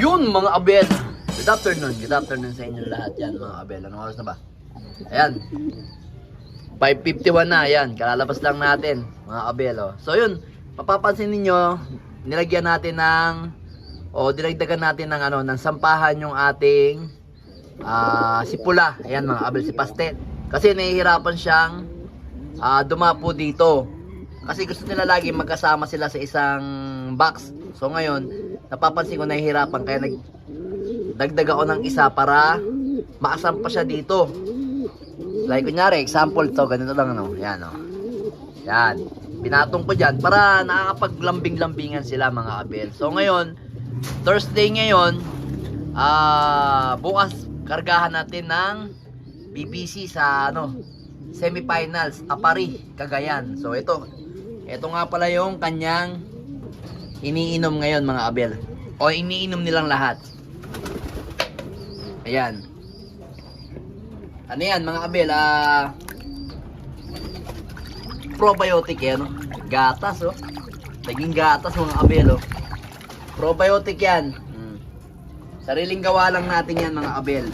Yun mga abel. Good afternoon sa inyo lahat yan mga abel. Anong oras na ba? Ayan. 5:51 na, ayan. Kalalabas lang natin mga abel. Oh. So yun, mapapansin ninyo, nilagyan natin ng dinagdagan natin ng ng sampahan yung ating sipula. Ayan mga abel, si Pastel. Kasi nahihirapan siyang dumapo dito. Kasi gusto nila lagi magkasama sila sa isang box. So ngayon, napapansin ko nahihirapan kaya nagdagdag ako ng isa para maasam pa siya dito. Like kunyari, example to, ganito lang Yan Yan. Pinatong ko dyan para nakakapaglambing-lambingan sila mga abel. So ngayon, Thursday ngayon, bukas kargahan natin ng BBC sa semifinals, Apari, Cagayan. So ito nga pala yung kanyang iniinom ngayon mga abel. O iniinom nilang lahat. Ayan. Ano yan mga abel? Probiotic yan. Gatas Naging gatas mga abel Probiotic yan. Sariling gawa lang natin yan mga abel.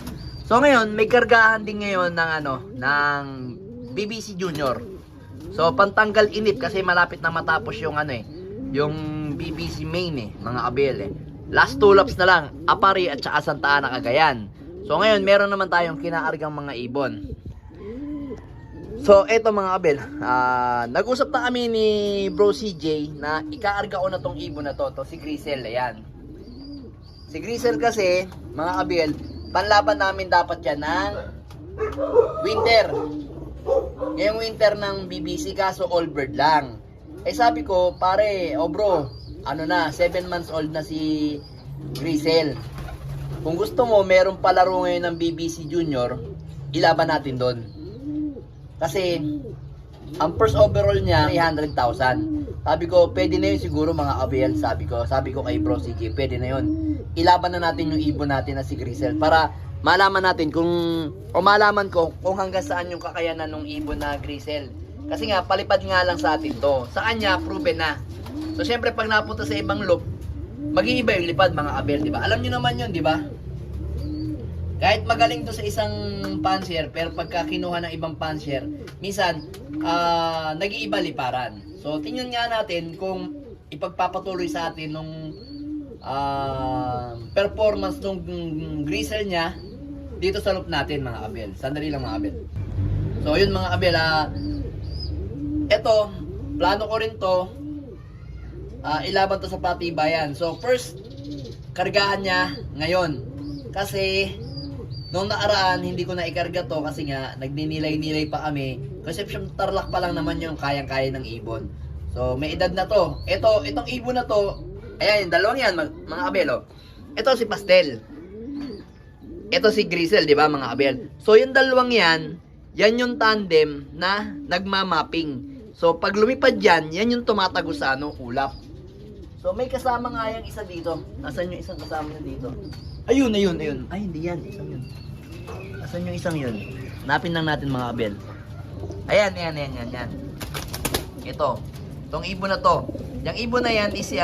So ngayon, may kargahan din ngayon ng BBC Junior. So pantanggal init kasi malapit na matapos yung yung BBC main mga abel Last 2 laps na lang, Apari at saka Santa Ana, Cagayan. So ngayon, meron naman tayong kinaargang mga ibon. So eto mga abel, nag-usap na kami ni Bro CJ na ikaarga ko na tong ibon na to si Grisel. Ayan. Si Grisel kasi, mga abel, panlaban namin dapat yan ng winter. Ngayong winter ng BBC kaso all bird lang. Sabi ko, pare, bro, 7 months old na si Grisel. Kung gusto mo, meron palaro ngayon ng BBC Junior, ilaban natin doon. Kasi, ang first overall niya, 300,000. Sabi ko, pwede na yun siguro mga abel. Sabi ko kay Bro CJ, pwede na yun. Ilaban na natin yung ibon natin na si Grisel para malaman natin malaman ko kung hanggang saan yung kakayanan ng ibon na Grisel. Kasi nga, palipad nga lang sa atin to. Sa kanya, proven na. So, syempre, pag napunta sa ibang loop, mag-iiba yung lipad, mga abel, di ba? Alam nyo naman yun, di ba? Kahit magaling to sa isang pansier, pero pagka kinuha ng ibang pansier, minsan, nag-iiba liparan. So, tingnan nga natin kung ipagpapatuloy sa atin nung performance nung Grisel niya dito sa loop natin, mga abel. Sandali lang, mga abel. So, yun, mga abel, eto, plano ko rin to, ilaban to sa Patibayan. So, first, kargahan niya ngayon. Kasi, noong nakaraan, hindi ko na ikarga to kasi nga, nagninilay-nilay pa kami. Conception Tarlac pa lang naman yung kayang-kaya ng ibon. So, may edad na to. Itong ibon na to, ayan, yung dalawang yan, mga abel, Ito si Pastel. Ito si Grisel, di ba, mga abel? So, yung dalawang yan yung tandem na nagmamapping. So, pag lumipad yan yung tumatagos sa ulap. So, may kasama nga yung isa dito. Nasaan yung isang kasama niya dito? Ayun. Ay, hindi yan. Isang yun. Nasaan yung isang yun? Hanapin lang natin mga abel. Ayan. Ito. Itong ibon na to. Yung ibon na yan is si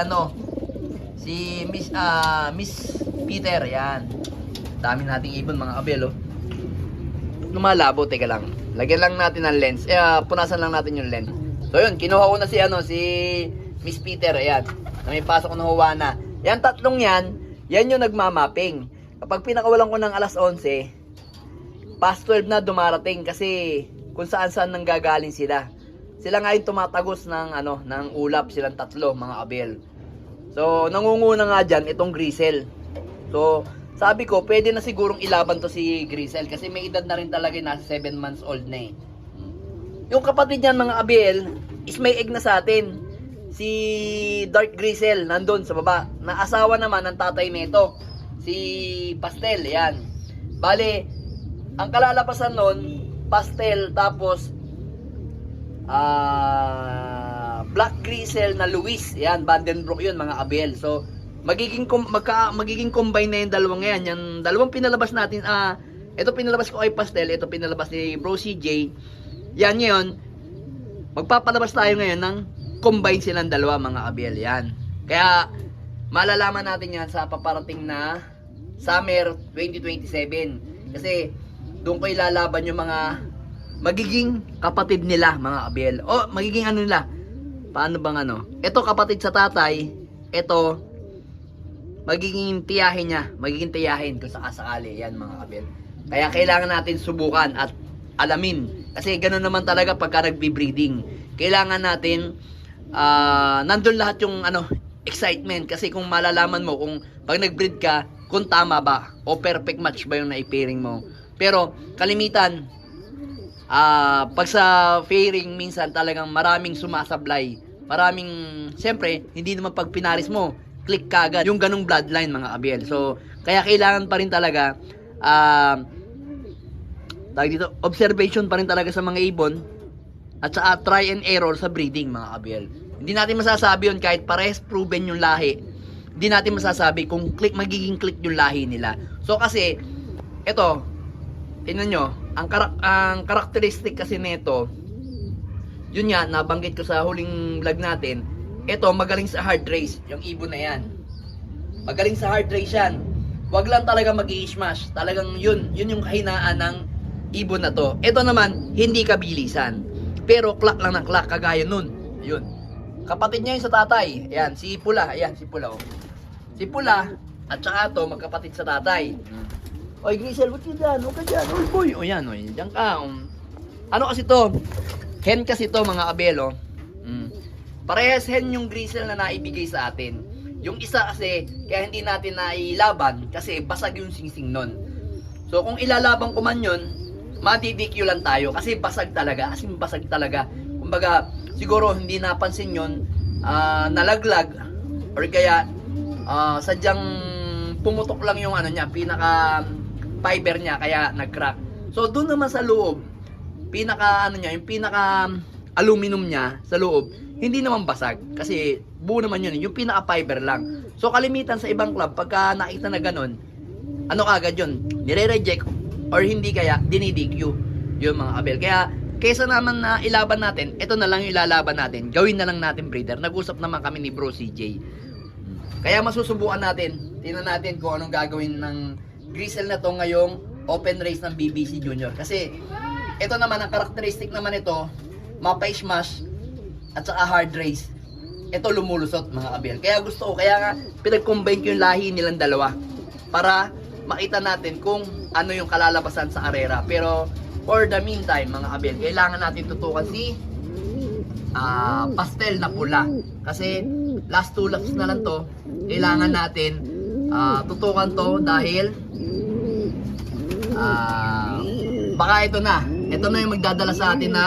Miss Peter. Yan. Dami nating ibon mga abel, Lumalabo, teka lang. Lagyan lang natin ng lens. Punasan lang natin yung lens. So yun, kinuha ko na si Miss Peter, ayan. Na may pasok ko ng Huwana. Yan, tatlong yan yung nagmamapping. Kapag pinakawalan ko ng alas 11, past 12 na dumarating kasi kung saan nanggagaling sila. Sila nga yung tumatagos ng ulap, silang tatlo, mga abel. So, nangunguna nga dyan itong Grisel. So, sabi ko, pwede na sigurong ilaban to si Grisel kasi may edad na rin talaga, nasa 7 months old na Yung kapatid niyan mga abel is may egg na sa atin. Si Dark Grisel nandun sa baba. Naasawa naman ng tatay nito, si Pastel. Yan. Bale, ang kalalabasan nun, Pastel tapos Black Grisel na Luis. Yan, Vandenbroek yun mga abel. So, magiging combine na yung dalawang yan. Yung dalawang pinalabas natin, ito pinalabas ko kay Pastel, ito pinalabas ni Bro CJ. Yan ngayon, magpapalabas tayo ngayon ng combine silang dalawa mga abel. Yan. Kaya malalaman natin yan sa paparating na Summer 2027. Kasi doon ko ilalaban yung mga magiging kapatid nila, mga abel. O magiging ano nila, paano bang ano? Ito kapatid sa tatay, ito magiging tiyahin niya, magiging tiyahin kung sakasakali yan, mga abel. Kaya kailangan natin subukan at alamin. Kasi ganoon naman talaga pagka nagbi-breeding. Kailangan natin nandun lahat yung ano, excitement. Kasi kung malalaman mo kung pag nag-breed ka, kung tama ba o perfect match ba yung naipiring mo. Pero kalimitan, pag sa pairing minsan talagang maraming sumasablay. Maraming, siyempre, hindi naman pag pinaris mo, click kagad yung ganung bloodline, mga abel. So, kaya kailangan pa rin talaga tawag dito, observation pa rin talaga sa mga ibon at saka try and error sa breeding, mga abel. Hindi natin masasabi yun kahit parehas proven yung lahi. Hindi natin masasabi kung magiging click yung lahi nila. So kasi eto, tingnan nyo, ang karakteristik kasi nito, yun nga, nabanggit ko sa huling vlog natin, ito magaling sa hard race, yung ibon na yan. Magaling sa hard race yan. Wag lang talaga mag-i-smash. Talagang yun yung kahinaan ng ibon na to. Ito naman, hindi kabilisan. Pero clock lang ng clock, kagaya nun. Yun. Kapatid niya yun sa tatay. Ayan, si Pula. Ayan, si Pula. Oh. Si Pula, at saka to, magkapatid sa tatay. Oy, Grisel, what you dyan? Huwag ka dyan. Oy, boy. O yan, oy. Diyan ka. Ano kasi to? Hen kasi to, mga abelo. Parehas hen yung Grisel na naibigay sa atin. Yung isa kasi, kaya hindi natin nailaban kasi basag yung singsing nun. So, kung ilalaban ko man yun, matidikyo lang tayo kasi basag talaga, as in basag talaga. Kumbaga, siguro hindi napansin yon, nalaglag or kaya sadyang pumutok lang yung ano niya, pinaka fiber niya, kaya nag-crack. So doon naman sa loob, pinaka ano niya, yung pinaka aluminum niya sa loob, hindi naman basag kasi buo naman yun, yung pinaka fiber lang. So kalimitan sa ibang club, pagka nakita na ganun, ano kagad yun, nire-reject or hindi kaya dinidikyo yung mga abel. Kaya kaysa naman na ilaban natin, ito na lang yung ilalaban natin, gawin na lang natin breeder. Nag-usap naman kami ni Bro CJ. Kaya masusubukan natin, tingnan natin kung anong gagawin ng Grisel na to ngayong open race ng BBC Junior. Kasi ito naman, ang karakteristik naman ito, mapa-smash at saka hard race. Ito lumulusot, mga abel. Kaya gusto ko, kaya nga pinag-combine ko yung lahi nilang dalawa para makita natin kung ano yung kalalabasan sa arera. Pero for the meantime, mga abel, kailangan natin tutukan si pastel na pula. Kasi last 2 laps na lang to, kailangan natin tutukan to dahil baka ito na yung magdadala sa atin na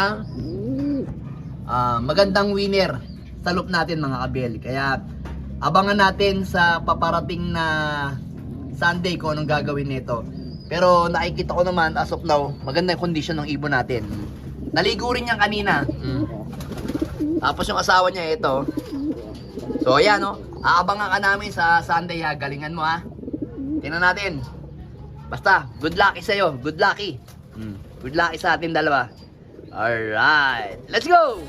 magandang winner sa loop natin, mga abel. Kaya abangan natin sa paparating na Sunday kung anong gagawin nito. Pero nakikita ko naman as of now, maganda yung condition ng ibon natin. Naligo rin niya kanina. Tapos yung asawa niya ito. So ayan, no, aabangan ka namin sa Sunday, ha. Galingan mo, ha. Tingnan natin. Basta good luck sa'yo. Good lucky. Good luck sa atin dalawa. Alright, let's go.